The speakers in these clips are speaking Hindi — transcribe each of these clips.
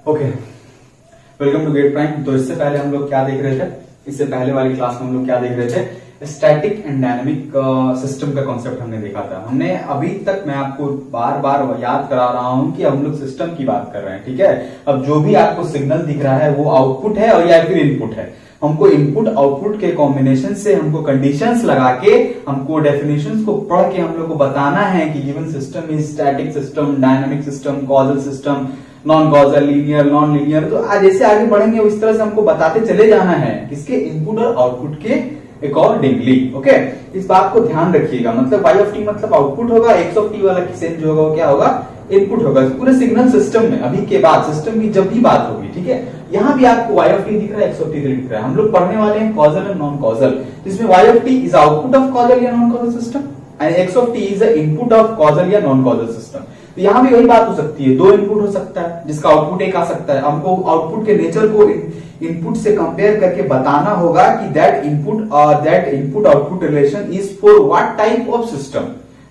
Okay, welcome to GATE Prime. तो इससे पहले हम लोग क्या देख रहे थे? इससे पहले वाली क्लास में हम लोग क्या देख रहे थे? स्टैटिक एंड डायनामिक सिस्टम का कॉन्सेप्ट हमने देखा था। हमने अभी तक, मैं आपको बार बार याद करा रहा हूं कि हम लोग सिस्टम की बात कर रहे हैं, ठीक है। अब जो भी आपको सिग्नल दिख रहा है वो आउटपुट है और या फिर इनपुट है। हमको इनपुट आउटपुट के कॉम्बिनेशन से हमको कंडीशंस लगा के, हमको डेफिनेशंस को पढ़ के हम लोग को बताना है कि given system is static system, dynamic system, causal system, non causal, linear, non linear. तो जैसे आगे बढ़ेंगे उस तरह से हमको बताते चले जाना है किसके इनपुट और आउटपुट के अकॉर्डिंगली। ओके, इस बात को ध्यान रखिएगा। मतलब y ऑफ टी मतलब आउटपुट होगा, x ऑफ टी वाला किसेंज जो होगा वो क्या होगा? इनपुट होगा पूरे सिग्नल सिस्टम में। अभी के बाद सिस्टम की जब भी बात होगी, ठीक है, यहाँ भी आपको y ऑफ टी दिख रहा है, x ऑफ टी दिख रहा है। हम लोग पढ़ने वाले हैं कॉजल एंड नॉन कॉजल, जिसमें y of T is output of causal या non causal system and x of T is input of causal या नॉन कॉजल सिस्टम। तो यहाँ भी वही बात हो सकती है, दो इनपुट हो सकता है जिसका आउटपुट एक आ सकता है। हमको आउटपुट के नेचर को इनपुट से कंपेयर करके बताना होगा कि that input output relation is for what type of system,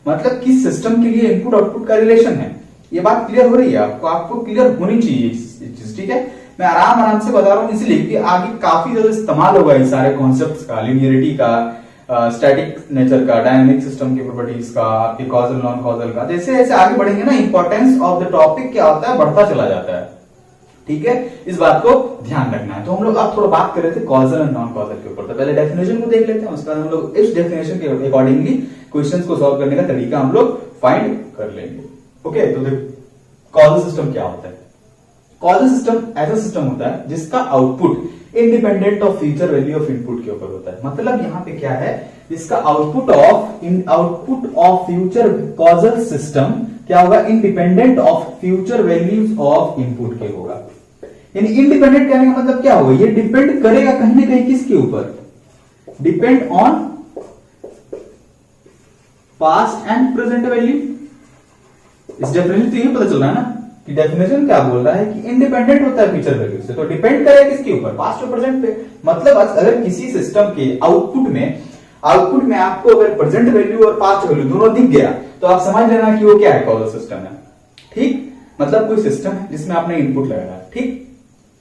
मतलब किस सिस्टम के लिए इनपुट आउटपुट का रिलेशन है। ये बात क्लियर हो रही है आपको क्लियर होनी चाहिए चीज, ठीक है। मैं आराम से बता रहा हूँ इसलिए कि आगे काफी ज्यादा इस्तेमाल होगा इन सारे कॉन्सेप्ट्स का, लिनियरिटी का, स्टैटिक नेचर का, डायनामिक सिस्टम की प्रॉपर्टीज का, आपके कॉजल नॉन कॉजल का। जैसे जैसे आगे बढ़ेंगे ना, इंपॉर्टेंस ऑफ द टॉपिक क्या होता है, बढ़ता चला जाता है, ठीक है। इस बात को ध्यान रखना है। तो हम लोग अब थोड़ा बात कर रहे थे कॉजल एंड नॉन कॉजल के ऊपर। तो पहले डेफिनेशन को देख लेते हैं, उसके बाद हम लोग इस डेफिनेशन के अकॉर्डिंगली क्वेश्चंस को सॉल्व करने का तरीका हम लोग फाइंड कर लेंगे। ओके, तो देखो कॉजल सिस्टम क्या होता है। कॉजल सिस्टम ऐसा सिस्टम होता है जिसका output independent of future value of input के ऊपर होता है। मतलब यहाँ पे क्या है, इसका output of future causal system क्या होगा? Independent of future values of input के होगा। यानी इंडिपेंडेंट कहने का मतलब क्या होगा? ये डिपेंड करेगा कहीं ना कहीं किसके ऊपर? Depend on past and present value. इस डेफिनेशन से ये पता चल रहा है ना कि डेफिनेशन क्या बोल रहा है कि इंडिपेंडेंट होता है फ्यूचर वैल्यू से। तो डिपेंड करेगा किसके ऊपर? पास्ट और प्रेजेंट पे। मतलब अगर किसी सिस्टम के आउटपुट में आपको अगर प्रेजेंट वैल्यू और पास्ट वैल्यू दोनों दिख गया तो आप समझ लेना कि वो क्या है? कॉजल सिस्टम है, ठीक। मतलब कोई सिस्टम है जिसमें आपने इनपुट लगाया, ठीक,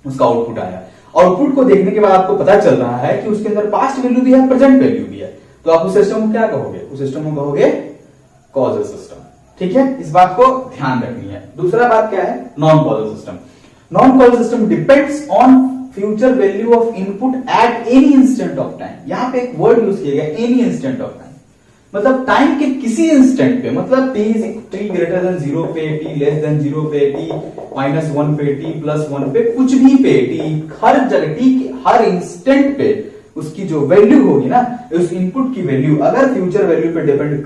उसका आउटपुट आया। आउटपुट को देखने के बाद आपको पता चल रहा है कि उसके अंदर पास्ट वैल्यू भी है, प्रेजेंट वैल्यू भी है। तो आप उस सिस्टम को क्या कहोगे? उस सिस्टम को कहोगे कॉजल सिस्टम, ठीक है। इस बात को ध्यान रखनी है। दूसरा बात क्या है? Non causal system. Non causal system depends on future value of input at any instant of time. यहां पे एक वर्ड यूज किया गया, एनी इंस्टेंट ऑफ टाइम, मतलब टाइम के किसी इंस्टेंट पे। मतलब t ग्रेटर देन 0 पे, t लेस देन 0 पे, t माइनस 1 पे, t प्लस 1 पे, कुछ भी पे, t हर जगह, t के हर इंस्टेंट पे उसकी जो वैल्यू होगी ना, उस इनपुट की वैल्यू अगर फ्यूचर वैल्यू पे डिपेंड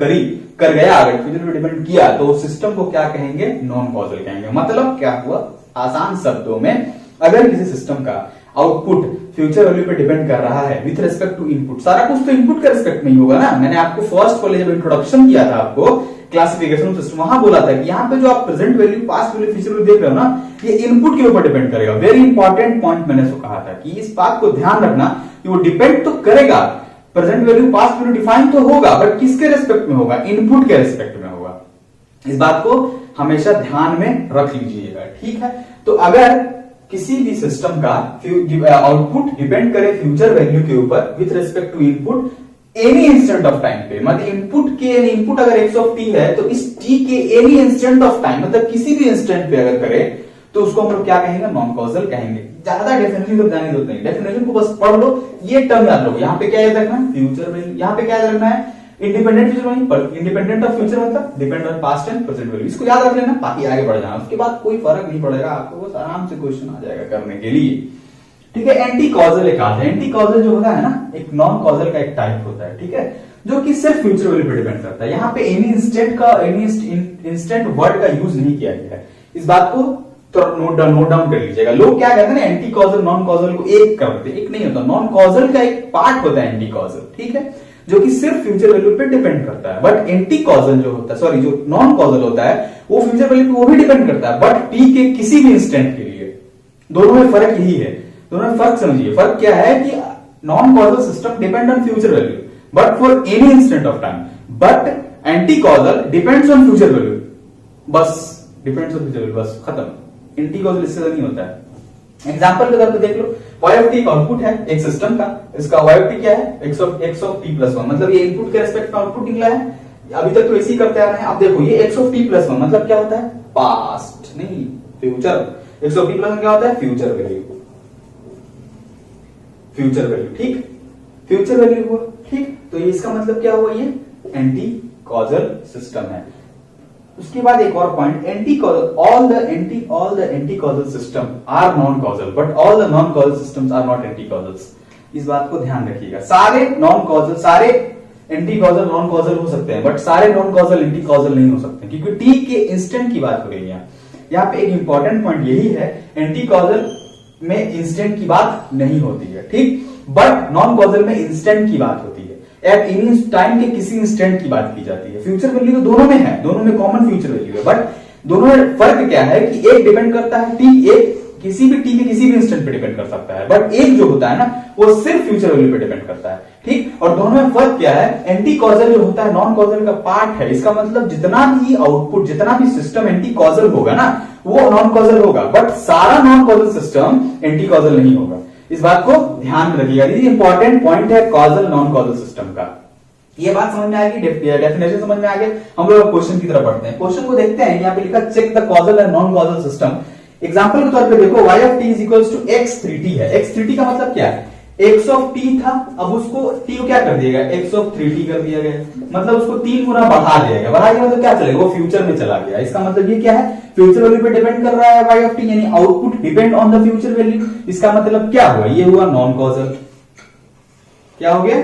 कर गया, अगर फ्यूचर पे डिपेंड किया तो उस सिस्टम को क्या कहेंगे? नॉन कॉजल कहेंगे। मतलब क्या हुआ? आसान शब्दों में, अगर किसी सिस्टम का आउटपुट फ्यूचर वैल्यू पे डिपेंड कर रहा है विथ रिस्पेक्ट टू इनपुट, सारा कुछ तो इनपुट के रिस्पेक्ट में ही होगा ना। मैंने आपको फर्स्ट वाले जब इंट्रोडक्शन किया था आपको क्लासिफिकेशन सिस्टम, वहां बोला था कि यहाँ पे जो आप present value, past value, future value देख रहे हो ना, ये इनपुट के ऊपर डिपेंड करेगा। वेरी इंपॉर्टेंट पॉइंट मैंने तो कहा था कि इस बात को ध्यान रखना कि वो डिपेंड तो करेगा, present value past value define तो होगा, बट किसके रेस्पेक्ट में होगा? इनपुट के रेस्पेक्ट में होगा। इस बात को हमेशा ध्यान में रख लीजिएगा, ठीक है। तो अगर किसी भी सिस्टम का आउटपुट डिपेंड करे फ्यूचर वैल्यू के ऊपर with respect to input any instant of time पे, मतलब इनपुट अगर x ऑफ t है तो इस t के एनी इंस्टेंट ऑफ टाइम, मतलब किसी भी इंस्टेंट पे अगर करे तो उसको हम लोग क्या कहेंगे? नॉन कॉजल कहेंगे। ज्यादा डेफिनेशन तो जाने देते नहीं, डेफिनेशन को बस पढ़ लो, ये टर्म याद रखो। यहाँ पे क्या याद रखना है? Future value. यहाँ पे क्या याद रखना है? Independent future value, independent of future मतलब depend on past and present value. इसको याद रख लेना, बाकी आगे बढ़ जाना। उसके बाद कोई फर्क नहीं पड़ेगा आपको, बस आराम से क्वेश्चन आ जाएगा करने के लिए, ठीक है। एंटी कॉजल एक आता है। एंटी कॉजल जो होता है ना, एक नॉन कॉजल का एक टाइप होता है, ठीक है, जो कि सिर्फ फ्यूचर वैल्यू पे डिपेंड करता है। यहाँ पे एनी इंस्टेंट वर्ड का यूज नहीं किया गया है। इस बात को तो नोट डाउन कर लीजिएगा। लोग क्या कहते हैं ना, एंटी कॉजल नॉन कॉजल को एक करते, एक नहीं होता। नॉन कॉजल का एक पार्ट होता है एंटी कॉजल, ठीक है, जो कि सिर्फ फ्यूचर वैल्यू पे डिपेंड करता है। बट एंटी कॉजल जो होता है, सॉरी, जो नॉन कॉजल होता है वो फ्यूचर वैल्यू पे वो भी डिपेंड करता है, बट टी के किसी भी इंस्टेंट के लिए। दोनों में फर्क यही है, दोनों में फर्क समझिए। फर्क क्या है कि non causal system depend on future value but for any instant of time, but anti causal depends on future value, बस डिपेंड्स ऑन फ्यूचर वैल्यू, बस खत्म। एंटी कॉजल इससे नहीं होता है। एग्जाम्पल के तौर पे देख लो, y ऑफ टी आउटपुट है एक सिस्टम का, इसका y ऑफ टी क्या है x ऑफ टी प्लस 1, मतलब ये इनपुट के रेस्पेक्ट में आउटपुट निकला है। अभी तक तो ऐसे ही करते आ रहे हैं। अब देखो ये x ऑफ टी प्लस 1 मतलब क्या होता है, पास्ट नहीं future. x of T plus 1 क्या होता है, फ्यूचर वैल्यू, फ्यूचर वैल्यू, ठीक, फ्यूचर वैल्यू हुआ, ठीक। तो ये इसका मतलब क्या हुआ, ये एंटी कॉजल सिस्टम है। उसके बाद एक और point, anti causal, all the anti causal system are non causal but all the non causal systems are not anti causals. इस बात को ध्यान रखिएगा, सारे नॉन कॉजल, सारे एंटी कॉजल नॉन कॉजल हो सकते हैं बट सारे नॉन कॉजल एंटी कॉजल नहीं हो सकते, क्योंकि टी के इंस्टेंट की बात हो रही है यहाँ पे। एक इंपॉर्टेंट पॉइंट यही है, एंटी कॉजल में इंस्टेंट की बात नहीं होती है, ठीक, बट नॉन कॉजल में इंस्टेंट की बात होती है। एट एनी टाइम के किसी इंस्टेंट की बात की जाती है। फ्यूचर वैल्यू तो दोनों में है, दोनों में कॉमन फ्यूचर वैल्यू है, बट दोनों में फर्क क्या है कि एक डिपेंड करता है टी, एक किसी भी टी के किसी भी इंस्टेंट पे डिपेंड कर सकता है, बट एक जो होता है ना वो सिर्फ फ्यूचर वैल्यू पे डिपेंड करता है, ठीक। और दोनों में फर्क क्या है, एंटी कॉजल जो होता है नॉन कॉजल का पार्ट है, इसका मतलब जितना भी आउटपुट, जितना भी सिस्टम एंटी कॉजल होगा ना वो नॉन कॉजल होगा, बट सारा non causal system anti causal नहीं होगा। इस बात को ध्यान में रखिएगा, ये इंपॉर्टेंट पॉइंट है कॉजल नॉन कॉजल सिस्टम का। ये बात समझ में आएगी, डेफिनेशन समझ में आ गया। हम लोग क्वेश्चन की तरफ बढ़ते हैं। क्वेश्चन को देखते हैं, यहाँ पे लिखा check the causal and non causal system. Example के तौर पे देखो, y of t is equals to x3t है। x3t का मतलब क्या है, x ऑफ t था, अब उसको t को क्या कर दिया गया, x ऑफ 3t कर दिया गया, मतलब उसको 3 गुना बढ़ा दिया गया। बढ़ा दिया मतलब क्या चलेगा, वो फ्यूचर में चला गया। इसका मतलब ये क्या है, फ्यूचर वैल्यू पे डिपेंड कर रहा है y ऑफ t, यानी output depend on the future value. इसका मतलब क्या हुआ, ये हुआ नॉन कॉजल। क्या हो गया,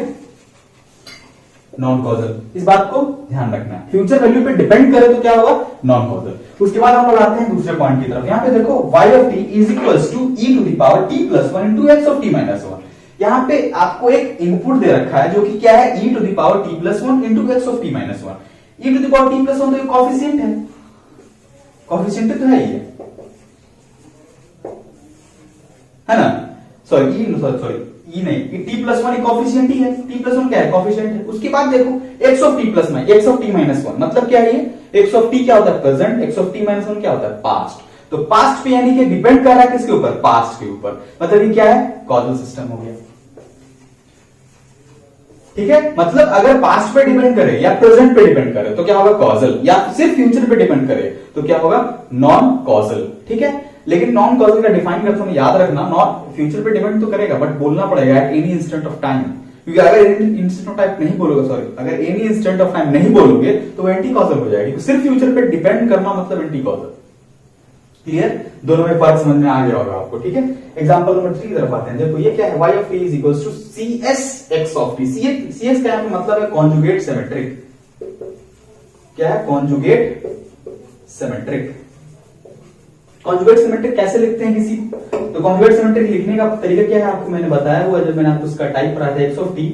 नॉन कॉजल। इस बात को ध्यान रखना, फ्यूचर वैल्यू पे डिपेंड करे तो क्या होगा, नॉन कॉजल। उसके बाद हम लोग आते हैं दूसरे पॉइंट की तरफ। यहाँ पे देखो y of t is equals to e to the power t plus 1 into x of t minus 1। यहाँ पे आपको एक इनपुट दे रखा है जो कि क्या है, e to the power t plus 1 into x of t minus 1। e to the power t plus 1 तो ये कोएफिशिएंट है, कोएफिशिएंट तो है ही है ना, सॉरी ई नहीं, टी प्लस 1 कोएफिशिएंट ही है, टी प्लस 1 क्या है, कोएफिशिएंट है। उसके बाद देखो x of t plus x of t minus 1 मतलब क्या है, ये x ऑफ t क्या होता है, present, x of t minus 1 क्या होता है, पास्ट। तो पास्ट पे यानी कि डिपेंड कर रहा है किसके ऊपर, पास्ट के ऊपर, मतलब ये क्या है, कॉजल सिस्टम हो गया, ठीक है। मतलब अगर पास्ट पे डिपेंड करे या प्रेजेंट पे डिपेंड करे तो क्या होगा, कॉजल, या सिर्फ फ्यूचर पे डिपेंड करे तो क्या होगा, नॉन कॉजल, ठीक है। लेकिन नॉन कॉजल का डिफाइन करते समय याद रखना, नॉट फ्यूचर पे डिपेंड तो करेगा बट बोलना पड़ेगा at any instant of time, क्योंकि अगर इंस्टेंट ऑफ टाइम नहीं बोलोगे, सॉरी अगर एनी इंस्टेंट ऑफ टाइम नहीं बोलोगे तो वो एंटी कॉजल हो जाएगी। सिर्फ फ्यूचर पे डिपेंड करना मतलब एंटी कॉजल। क्लियर, दोनों में फर्क समझ में आ गया होगा आपको, ठीक है। एग्जांपल नंबर 3 की तरफ आते हैं। देखो ये क्या है, y of t is equals to cs x of t। cs क्या है, मतलब है कॉन्जुगेट सिमेट्रिक। क्या है, कॉन्जुगेट सिमेट्रिक। कॉन्जुगेट सिमेट्रिक कैसे लिखते हैं किसी, तो कॉन्जुगेट सिमेट्रिक लिखने का तरीका क्या है आपको मैंने बताया हुआ, जब मैंने आपको उसका टाइप पढ़ाया था, x of t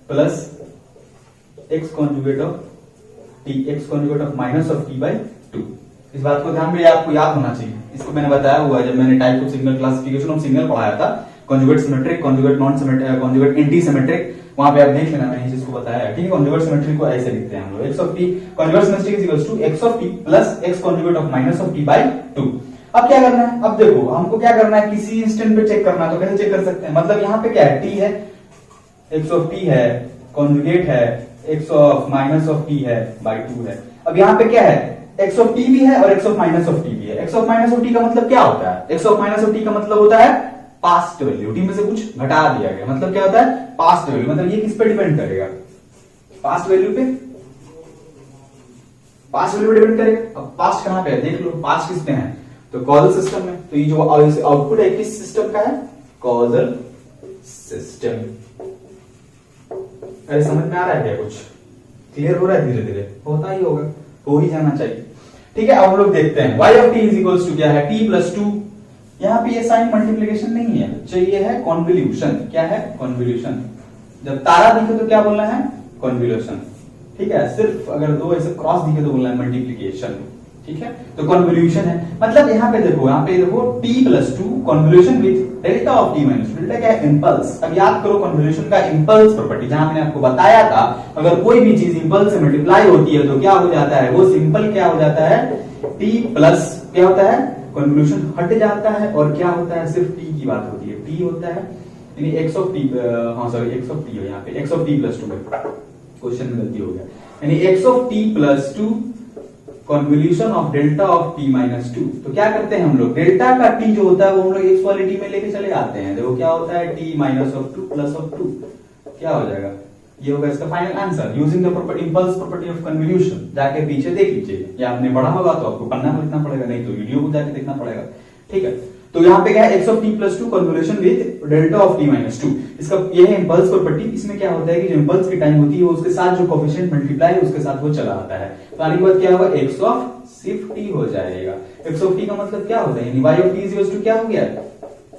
plus x conjugate of t, x conjugate of minus of t by 2। इस बात को ध्यान में आपको याद होना चाहिए, इसको मैंने बताया हुआ है जब मैंने type of signal classification of signal पढ़ाया था, conjugate symmetric, conjugate non symmetric, conjugate anti symmetric, वहां पे आप देख लेना, मैंने इस चीज को बताया है, ठीक है। कॉन्जुगेट सिमेट्रिक को ऐसे लिखते हैं हम लोग, x of t conjugate symmetric is equals to x of t plus x conjugate of minus of t by 2। अब क्या करना है, अब देखो हमको क्या करना है, किसी इंस्टेंट पे चेक करना है, तो कैसे चेक कर सकते हैं, मतलब यहाँ पे क्या है, t है, x ऑफ t है, कॉन्जुगेट है, x of minus of t है बाय 2 है। अब यहाँ पे क्या है, x ऑफ t भी है और x of minus of t भी है। x of minus of t का मतलब क्या होता है, x of minus of t का मतलब होता है पास्ट वैल्यू, t में से कुछ घटा दिया गया, मतलब क्या होता है, पास्ट वैल्यू। मतलब ये किस पे डिपेंड करेगा, पास्ट वैल्यू पे, पास्ट वैल्यू पे डिपेंड करेगा। अब पास्ट कहां पे है, देख लो पास्ट किस पे है, तो कॉजल सिस्टम में। तो ये जो आउटपुट है किस सिस्टम का है, कॉजल सिस्टम। अरे समझ में आ रहा है क्या, कुछ क्लियर हो रहा है, धीरे धीरे होता ही होगा, हो ही जाना चाहिए, ठीक है। अब हम लोग देखते हैं y of t is equals to क्या है, t प्लस 2। यहाँ पे ये साइन मल्टीप्लिकेशन नहीं है, चाहिए है कॉन्वोल्यूशन। क्या है, कॉन्वोल्यूशन। जब तारा दिखे तो क्या बोलना है, कॉन्वोल्यूशन, ठीक है। सिर्फ अगर दो ऐसे क्रॉस दिखे तो बोलना है मल्टीप्लिकेशन, ठीक है। तो कॉन्वोल्यूशन है, मतलब यहाँ पे देखो, यहाँ पे देखो t plus 2 convolution with delta of t minus, delta क्या है, इंपल्स। अब याद करो कॉन्वोल्यूशन का इंपल्स प्रॉपर्टी, जहां मैंने आपको बताया था अगर कोई भी चीज इंपल्स से मल्टीप्लाई होती है तो क्या हो जाता है, वो सिंपल क्या हो जाता है, t प्लस क्या होता है, कन्वोल्यूशन हट जाता है और क्या होता है, सिर्फ टी की बात होती है, टी होता है यानी एक्स ऑफ टी, हाँ सॉरी एक्स ऑफ टी हो यहाँ पे, x of T plus 2, question में गलती हो गया, यानी X of T plus 2 convolution of delta of T minus 2। तो क्या करते हैं हम लोग, डेल्टा का टी जो होता है वो हम लोग एक्स वाली टी में लेके चले आते हैं। देखो क्या होता है, T minus of 2 plus of 2, क्या हो जाएगा, ये होगा इसका final answer using the property impulse property of convolution. जाके पीछे देख लीजिए, या आपने पढ़ा होगा तो आपको पन्ना में लिखना पड़ेगा, नहीं तो वीडियो को जाके देखना पड़ेगा, ठीक है। तो यहाँ पे क्या है, x of T plus 2 convolution with delta of T minus 2, इसका ये है इंपल्स प्रॉपर्टी। इसमें क्या होता है कि जो इंपल्स की टाइम होती है उसके साथ जो कोएफिशिएंट मल्टीप्लाई है उसके साथ वो चला आता है। तो आने के बाद क्या होगा, एक्स ऑफ सिर्फ टी हो जाएगा। एक्स ऑफ टी का मतलब क्या होता है, यानी Y of T is equal to क्या हो गया,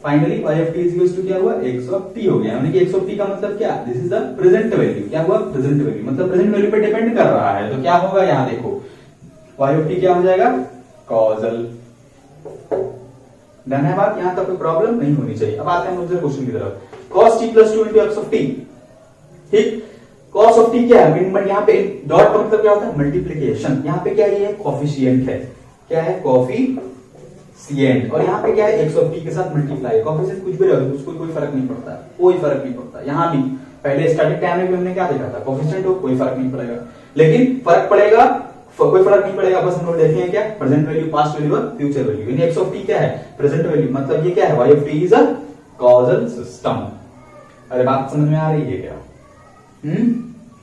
finally Y of T is equal to क्या हुआ, एक्स ऑफ टी हो गया। यानी कि एक्स ऑफ टी का मतलब क्या, this is the present value, क्या हुआ, प्रेजेंट वैल्यू, मतलब प्रेजेंट वैल्यू पे डिपेंड कर रहा है। तो क्या होगा, यहाँ देखो वाई ऑफ टी क्या हो जाएगा, कॉजल। डन है बात, यहां तक कोई प्रॉब्लम नहीं होनी चाहिए। अब आते हैं दूसरे क्वेश्चन की तरफ, cos t plus 2 into x of T, ठीक। cos ऑफ t क्या है, यहाँ पे डॉट का मतलब क्या होता है, मल्टीप्लीकेशन। यहाँ पे क्या है, कोफिशिएंट है, क्या है, कोफिशिएंट, और यहाँ पे क्या है, एक्स ऑफ टी के साथ मल्टीप्लाई। कोफिशिएंट कुछ भी रहो उसको कोई फर्क नहीं पड़ता, कोई फर्क नहीं पड़ता। यहाँ भी पहले स्टार्टिंग टाइम में हमने क्या देखा था, कोफिशिएंट हो कोई फर्क नहीं पड़ेगा, लेकिन फर्क पड़ेगा, कोई फर्क नहीं पड़ेगा, बस हम लोग देखेंगे क्या, प्रेजेंट वैल्यू, पास्ट वैल्यू और फ्यूचर वैल्यू। यानी एक्स ऑफ टी क्या है, प्रेजेंट वैल्यू, मतलब ये क्या है, Y of T is a causal system. अरे बात समझ में आ रही है क्या,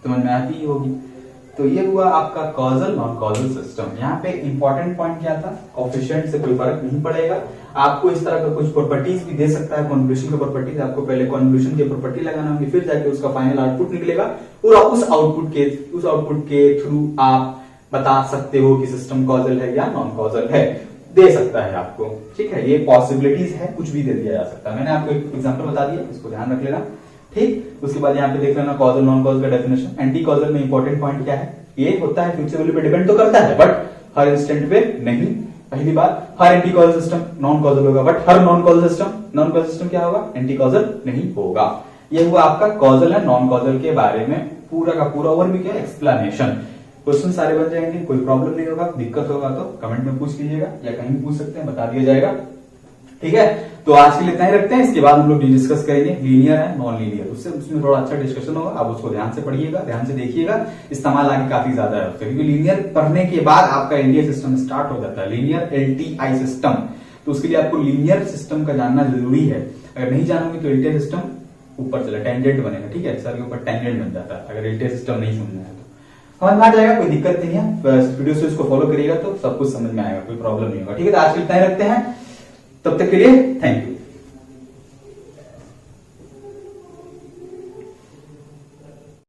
समझ में आती ही होगी। तो ये हुआ आपका कॉजल नॉन कॉजल सिस्टम। यहाँ पे इंपॉर्टेंट पॉइंट क्या था, कोएफिशिएंट से कोई फर्क नहीं पड़ेगा। आपको इस तरह का कुछ प्रॉपर्टीज भी दे सकता है, कन्वोल्यूशन की प्रॉपर्टीज, आपको पहले कन्वोल्यूशन की प्रॉपर्टी लगाना होगी, फिर जाके उसका फाइनल आउटपुट निकलेगा, और उस आउटपुट के थ्रू आप बता सकते हो कि सिस्टम कॉजल है या नॉन कॉजल है, दे सकता है आपको, ठीक है। ये पॉसिबिलिटीज है, कुछ भी दे दिया जा सकता है। मैंने आपको एक एग्जांपल बता दिया, इसको ध्यान रख लेना, ठीक। उसके बाद यहाँ पे देख लेना कॉजल नॉन कॉजल का डेफिनेशन। एंटी कॉजल में इंपॉर्टेंट पॉइंट क्या है, ये होता है फ्यूचर वैल्यू पे डिपेंड तो करता है, बट हर इंस्टेंट पे नहीं। पहली बात, हर anti causal system non causal होगा, बट हर नॉन कॉजल सिस्टम क्या होगा, एंटी कॉजल नहीं होगा। ये हुआ आपका कॉजल है नॉन कॉजल के बारे में पूरा का पूरा ओवरव्यू, क्या एक्सप्लेनेशन। क्वेश्चन सारे बन जाएंगे, कोई प्रॉब्लम नहीं होगा, दिक्कत होगा तो कमेंट में पूछ लीजिएगा या कहीं भी पूछ सकते हैं, बता दिया जाएगा, ठीक है। तो आज के लिए इतना ही रखते हैं, इसके बाद हम लोग डिस्कस करेंगे लीनियर है नॉन लीनियर, उसमें थोड़ा अच्छा डिस्कशन होगा। आप उसको ध्यान से पढ़िएगा, ध्यान से देखिएगा, इस्तेमाल आगे काफी ज्यादा है, क्योंकि लीनियर पढ़ने के बाद आपका एलटीआई सिस्टम स्टार्ट हो जाता है, लीनियर एलटीआई सिस्टम। तो उसके लिए आपको लीनियर सिस्टम का जानना जरूरी है। अगर नहीं जानोगे तो एलटीआई सिस्टम ऊपर चला टेंजेंट बनेगा, ठीक है, सर के ऊपर टेंजेंट बन जाता है अगर एलटीआई सिस्टम नहीं समझना है। समझ में आ जाएगा, कोई दिक्कत नहीं है, वीडियो से इसको फॉलो करिएगा तो सब कुछ समझ में आएगा, कोई प्रॉब्लम नहीं होगा, ठीक है। तो आज के लिए इतना ही रखते हैं, तब तक के लिए थैंक यू।